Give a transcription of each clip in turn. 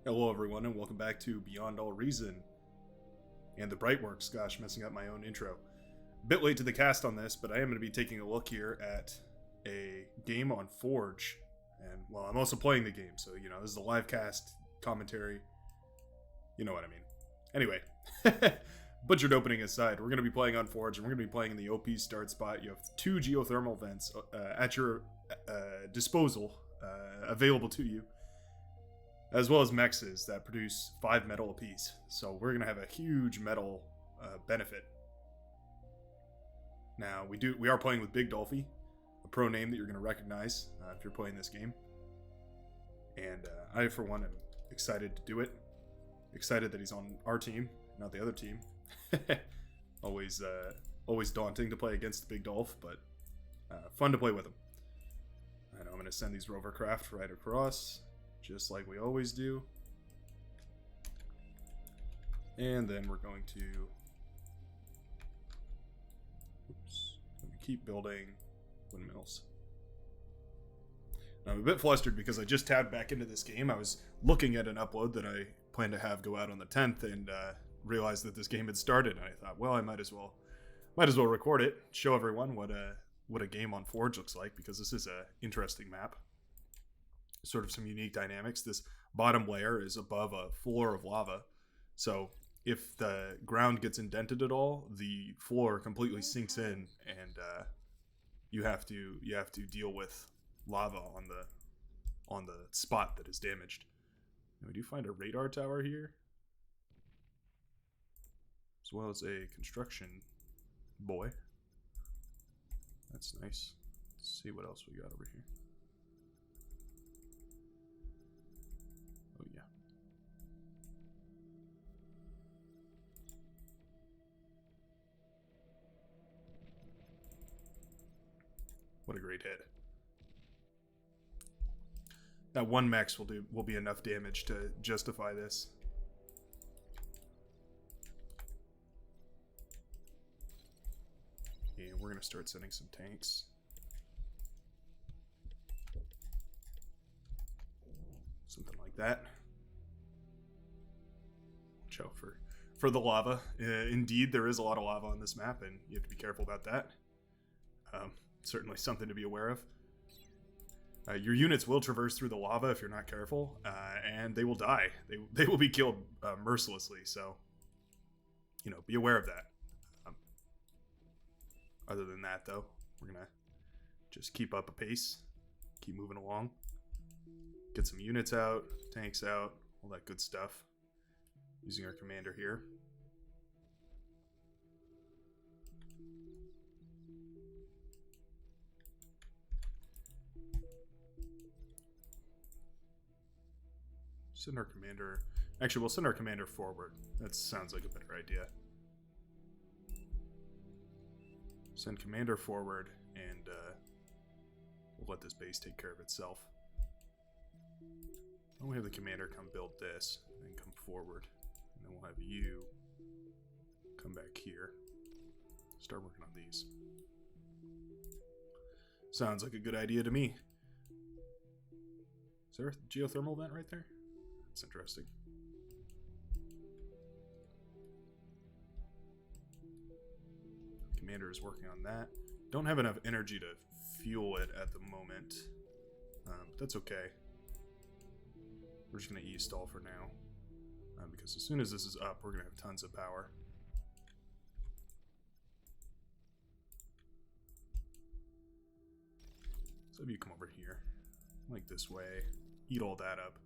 Hello everyone and welcome back to Beyond All Reason and the Brightworks. Gosh, messing up my own intro. Bit late to the cast on this, but I am going to be taking a look here at a game on Forge. And, well, I'm also playing the game, so, this is a live cast commentary. You know what I mean. Anyway, butchered opening aside, we're going to be playing on Forge, and we're going to be playing in the OP start spot. You have two geothermal vents at your disposal, available to you, as well as mexes that produce 5 metal apiece. So we're going to have a huge metal benefit. Now, we are playing with Big Dolphy, a pro name that you're going to recognize if you're playing this game. And I, for one, am excited to do it. Excited that he's on our team, not the other team. always daunting to play against Big Dolph, but fun to play with him. I know I'm going to send these rovercraft right across, just like we always do. And then we're going to keep building windmills. Now, I'm a bit flustered because I just tabbed back into this game. I was looking at an upload that I plan to have go out on the 10th and realized that this game had started. And I thought, well, I might as well record it, show everyone what a game on Forge looks like, because this is a interesting map. Sort of some unique dynamics. This bottom layer is above a floor of lava, so if the ground gets indented at all, the floor completely sinks in, and you have to deal with lava on the spot that is damaged. And we do find a radar tower here, as well as a construction boy. That's nice. Let's see what else we got over here. Oh, yeah. What a great hit. That one max will be enough damage to justify this. And we're going to start sending some tanks. Something like that. Watch out for the lava. Indeed, there is a lot of lava on this map, and you have to be careful about that. Certainly something to be aware of. Your units will traverse through the lava if you're not careful, and they will die. They will be killed mercilessly, so, be aware of that. Other than that, though, we're going to just keep up a pace, keep moving along. Get some units out, tanks out, all that good stuff. Using our commander here. Send our commander... Actually, we'll send our commander forward. That sounds like a better idea. Send commander forward, and we'll let this base take care of itself. Then we have the commander come build this, and then come forward. And then we'll have you come back here. Start working on these. Sounds like a good idea to me. Is there a geothermal vent right there? That's interesting. Commander is working on that. Don't have enough energy to fuel it at the moment. But that's okay. We're just going to E-stall for now. Because as soon as this is up, we're going to have tons of power. So if you come over here, like this way, eat all that up.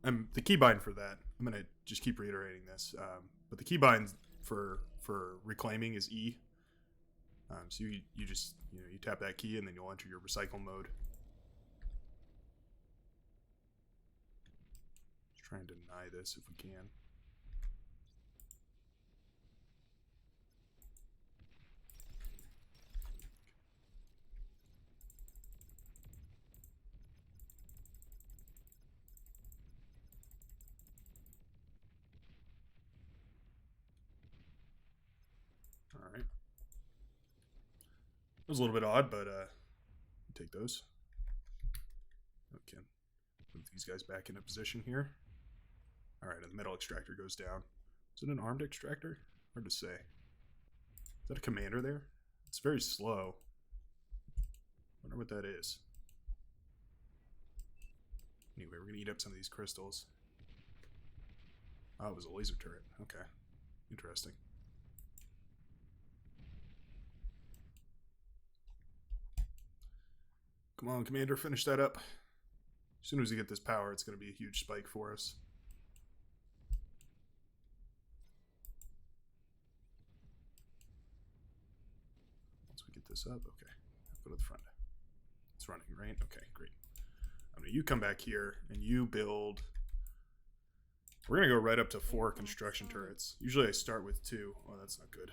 The keybind for that, I'm going to just keep reiterating this, but the keybind for reclaiming is E. So you just, you tap that key and then you'll enter your recycle mode. Let's try and deny this if we can. All right. It was a little bit odd, but take those. Okay. Move these guys back into position here. Alright, and the metal extractor goes down. Is it an armed extractor? Hard to say. Is that a commander there? It's very slow. Wonder what that is. Anyway, we're gonna eat up some of these crystals. Oh, it was a laser turret. Okay. Interesting. Come on, Commander, finish that up. As soon as we get this power, it's going to be a huge spike for us. Once we get this up, okay. Go to the front. It's running, right? Okay, great. You come back here, and you build... We're going to go right up to 4 construction turrets. Usually I start with 2. Oh, that's not good.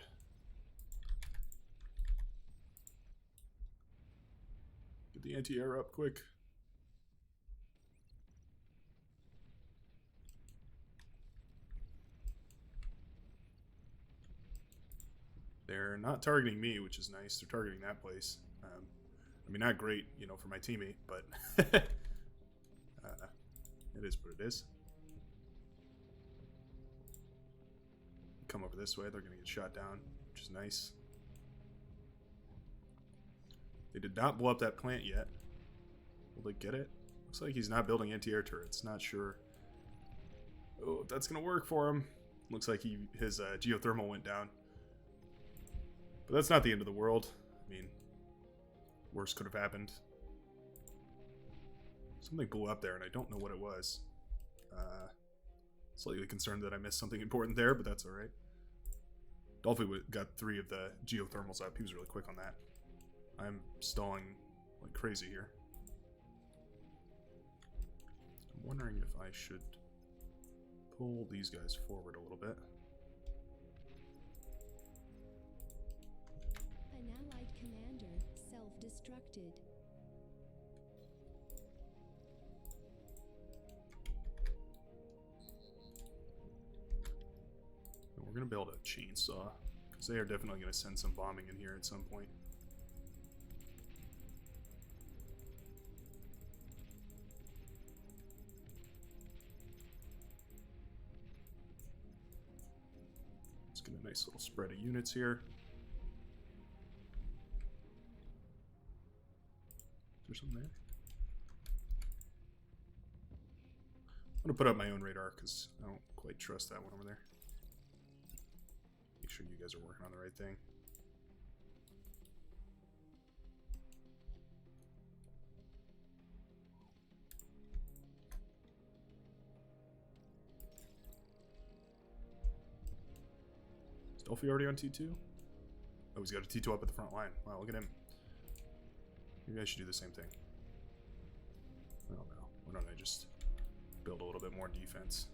Get the anti-air up quick. They're not targeting me, which is nice. They're targeting that place. I mean, not great, you know, for my teammate, but it is what it is. Come over this way, they're going to get shot down, which is nice. They did not blow up that plant yet. Will they get it? Looks like he's not building anti-air turrets. Not sure. Oh, if that's going to work for him. Looks like his geothermal went down. But that's not the end of the world. I mean, worse could have happened. Something blew up there, and I don't know what it was. Slightly concerned that I missed something important there, but that's alright. Dolphy got 3 of the geothermals up. He was really quick on that. I'm stalling like crazy here. I'm wondering if I should pull these guys forward a little bit. An allied commander self-destructed. We're going to build a chainsaw, because they are definitely going to send some bombing in here at some point. Let's get a nice little spread of units here. Is there something there? I'm going to put up my own radar, because I don't quite trust that one over there. Make sure you guys are working on the right thing. Is Dolphy already on T2? Oh, he's got a T2 up at the front line. Wow, look at him. You guys should do the same thing. I don't know. Why don't I just build a little bit more defense?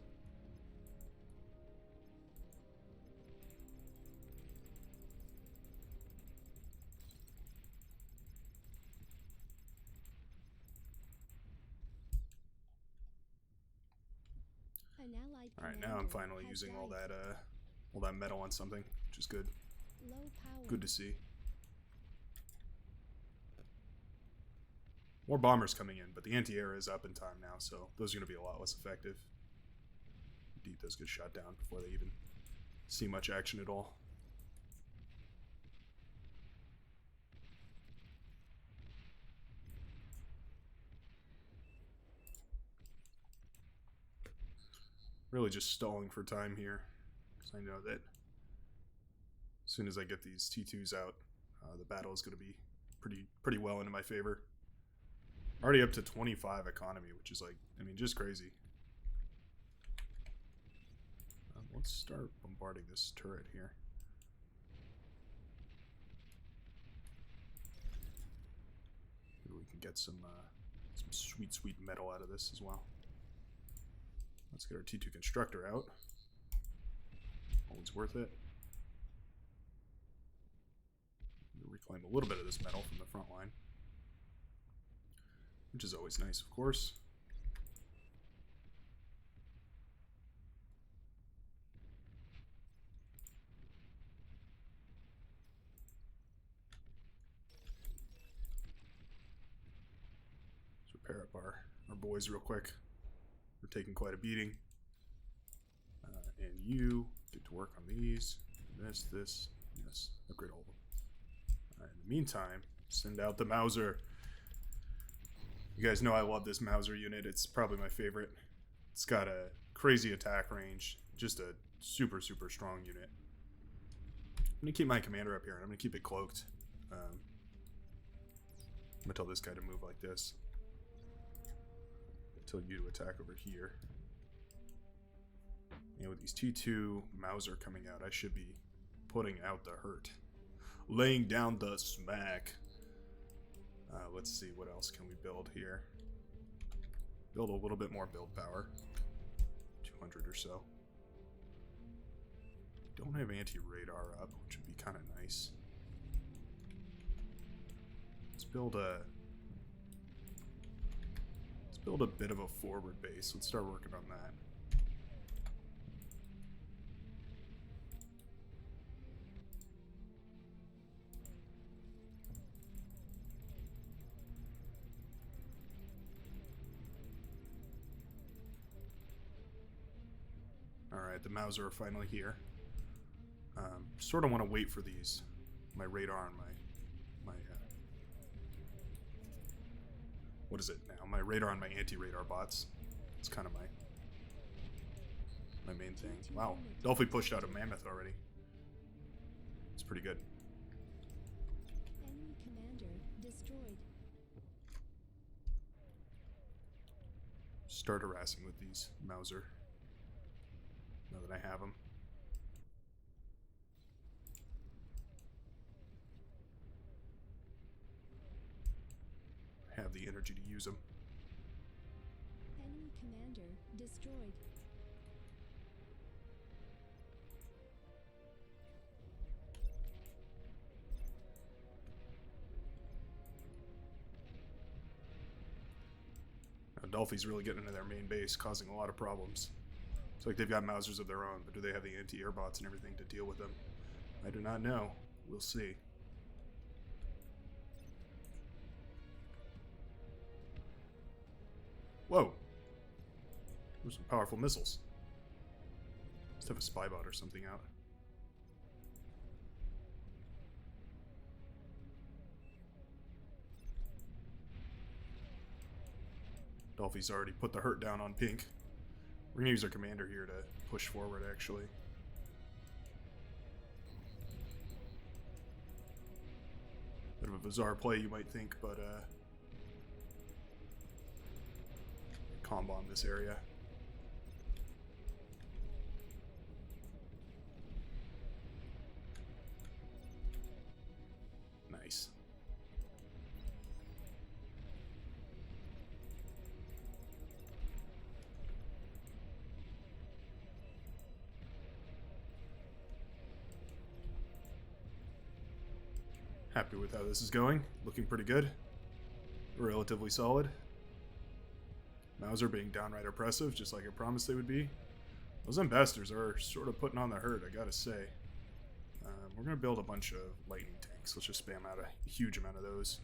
Alright, now I'm finally using all that metal on something, which is good. Good to see. More bombers coming in, but the anti-air is up in time now, so those are going to be a lot less effective. Indeed, those get shot down before they even see much action at all. Really just stalling for time here, because I know that as soon as I get these T2s out, the battle is going to be pretty well into my favor. Already up to 25 economy, which is like, I mean, just crazy. Let's start bombarding this turret here. Maybe we can get some sweet metal out of this as well. Let's get our T2 constructor out. Always worth it. Reclaim a little bit of this metal from the front line, which is always nice, of course. Let's repair up our boys real quick. We're taking quite a beating. And you get to work on these. This. Yes. Upgrade all of them. Alright, in the meantime, send out the Mauser. You guys know I love this Mauser unit. It's probably my favorite. It's got a crazy attack range. Just a super, super strong unit. I'm going to keep my commander up here, and I'm going to keep it cloaked. I'm going to tell this guy to move like this. Tell you to attack over here. And with these T2 Mauser coming out, I should be putting out the hurt. Laying down the smack. Let's see, what else can we build here? Build a little bit more build power. 200 or so. Don't have anti-radar up, which would be kind of nice. Let's build a bit of a forward base. Let's start working on that. Alright, the Mauser are finally here. Sort of want to wait for these. My radar and my what is it now? My radar and my anti-radar bots. It's kind of my main thing. Wow, Dolphy pushed out a mammoth already. It's pretty good. Enemy commander destroyed. Start harassing with these Mauser. Now that I have them. Have the energy to use them. Enemy commander destroyed. Now, Dolphy's really getting into their main base, causing a lot of problems. It's like they've got Mausers of their own, but do they have the anti-air bots and everything to deal with them? I do not know. We'll see. Whoa! There's some powerful missiles. Let's have a spy bot or something out. Dolphy's already put the hurt down on pink. We're gonna use our commander here to push forward, actually. Bit of a bizarre play, you might think, but combo bomb this area. Nice. Happy with how this is going. Looking pretty good. Relatively solid. Mauser being downright oppressive, just like I promised they would be. Those ambassadors are sort of putting on the hurt, I gotta say. We're gonna build a bunch of lightning tanks. Let's just spam out a huge amount of those.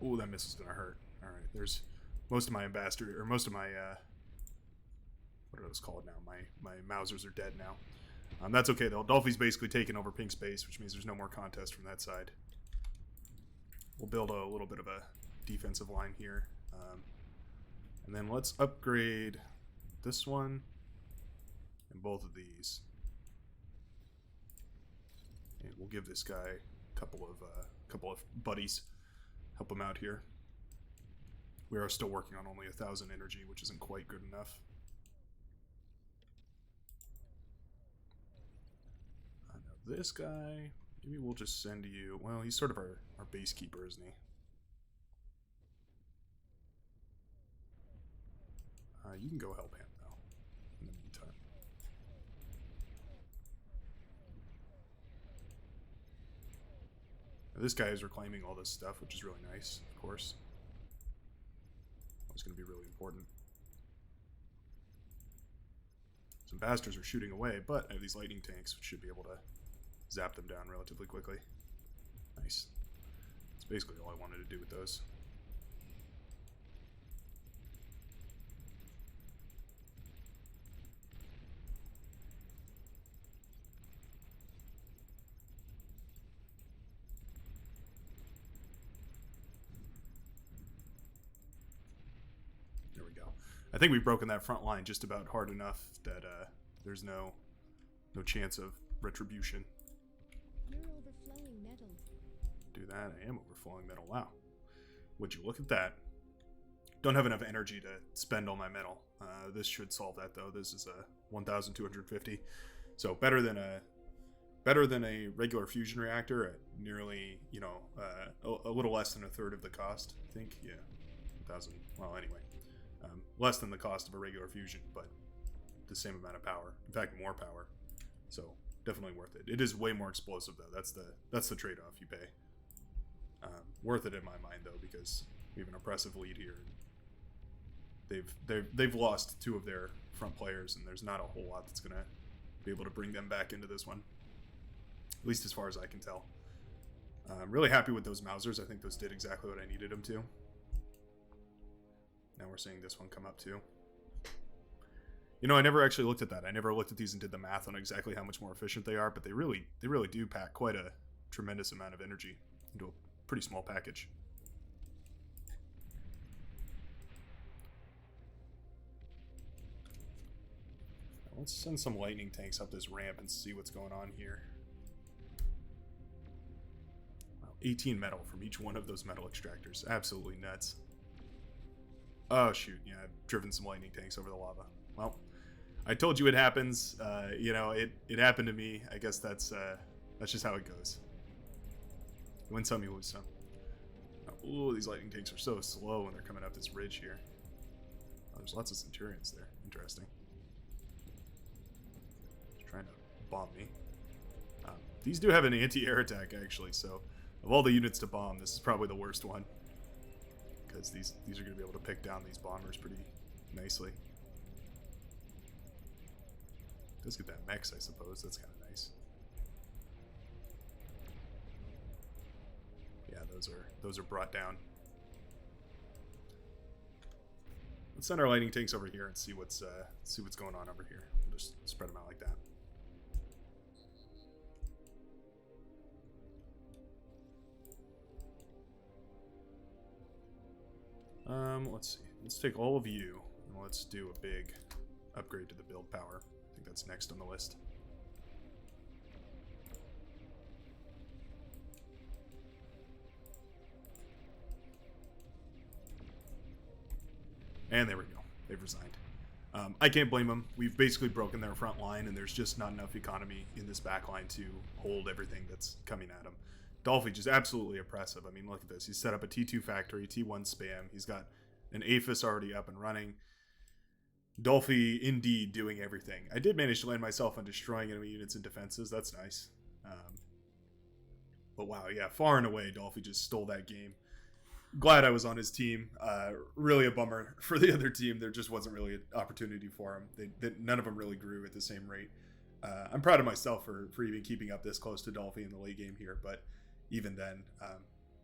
Ooh, that missile's gonna hurt. Alright, there's most of my ambassador, or most of my, what are those called now? My Mausers are dead now. That's okay though. Dolphy's basically taken over pink space, which means there's no more contest from that side. We'll build a little bit of a defensive line here. And then let's upgrade this one and both of these. And we'll give this guy a couple of buddies. Help him out here. We are still working on only 1,000 energy, which isn't quite good enough. Now this guy, maybe we'll just send you. Well, he's sort of our base keeper, isn't he? You can go help him though. In the meantime. Now, this guy is reclaiming all this stuff, which is really nice, of course. It's going to be really important. Some bastards are shooting away, but I have these lightning tanks, which should be able to zap them down relatively quickly. Nice. That's basically all I wanted to do with those. go. I think we've broken that front line just about hard enough that there's no chance of retribution. You're overflowing metal. Do that. I am overflowing metal. Wow. Would you look at that? Don't have enough energy to spend all my metal. This should solve that though. This is a 1,250, so better than a regular fusion reactor at nearly, a little less than a third of the cost. I think, yeah, 1,000. Well, anyway, less than the cost of a regular fusion, but the same amount of power. In fact, more power. So definitely worth it. It is way more explosive though. That's the trade-off you pay. Worth it in my mind though, because we have an oppressive lead here. They've lost 2 of their front players, and there's not a whole lot that's gonna be able to bring them back into this one, at least as far as I can tell. I'm really happy with those Mausers. I think those did exactly what I needed them to. Now we're seeing this one come up too. I never actually looked at that. I never looked at these and did the math on exactly how much more efficient they are, but they really do pack quite a tremendous amount of energy into a pretty small package. Let's send some lightning tanks up this ramp and see what's going on here. Wow, 18 metal from each one of those metal extractors. Absolutely nuts. Oh shoot, yeah, I've driven some lightning tanks over the lava. Well, I told you it happens. It happened to me. I guess that's just how it goes. You win some, you lose some. Ooh, these lightning tanks are so slow when they're coming up this ridge here. Oh, there's lots of Centurions there. Interesting. Trying to bomb me. These do have an anti-air attack actually, so of all the units to bomb, this is probably the worst one, because these are going to be able to pick down these bombers pretty nicely. Does get that mechs, I suppose. That's kind of nice. Yeah, those are brought down. Let's send our lightning tanks over here and see what's going on over here. We'll just spread them out like that. Let's see. Let's take all of you and let's do a big upgrade to the build power. I think that's next on the list. And there we go. They've resigned. I can't blame them. We've basically broken their front line, and there's just not enough economy in this back line to hold everything that's coming at them. Dolphy just absolutely oppressive. I mean, look at this. He's set up a T2 factory, T1 spam. He's got an APHIS already up and running. Dolphy, indeed, doing everything. I did manage to land myself on destroying enemy units and defenses. That's nice. But wow, yeah, far and away, Dolphy just stole that game. Glad I was on his team. Really a bummer for the other team. There just wasn't really an opportunity for them. None of them really grew at the same rate. I'm proud of myself for even keeping up this close to Dolphy in the late game here, but even then,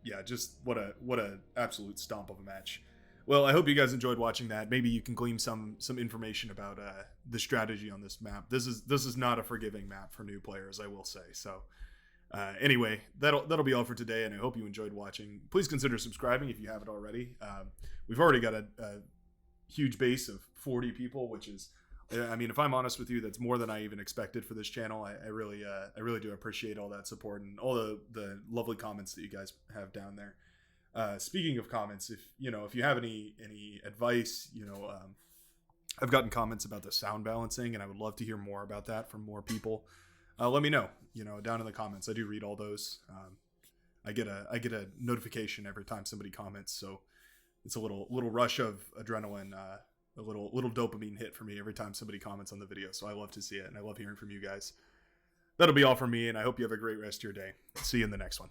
yeah, just what a absolute stomp of a match. Well, I hope you guys enjoyed watching that. Maybe you can glean some information about the strategy on this map. This is not a forgiving map for new players, I will say. So anyway, that'll be all for today, and I hope you enjoyed watching. Please consider subscribing if you haven't already. We've already got a huge base of 40 people, which is, I mean, if I'm honest with you, that's more than I even expected for this channel. I really do appreciate all that support and all the lovely comments that you guys have down there. Speaking of comments, if you have any advice, I've gotten comments about the sound balancing, and I would love to hear more about that from more people. Let me know, down in the comments. I do read all those. I get a notification every time somebody comments, so it's a little rush of adrenaline, a little dopamine hit for me every time somebody comments on the video. So I love to see it, and I love hearing from you guys. That'll be all from me, and I hope you have a great rest of your day. See you in the next one.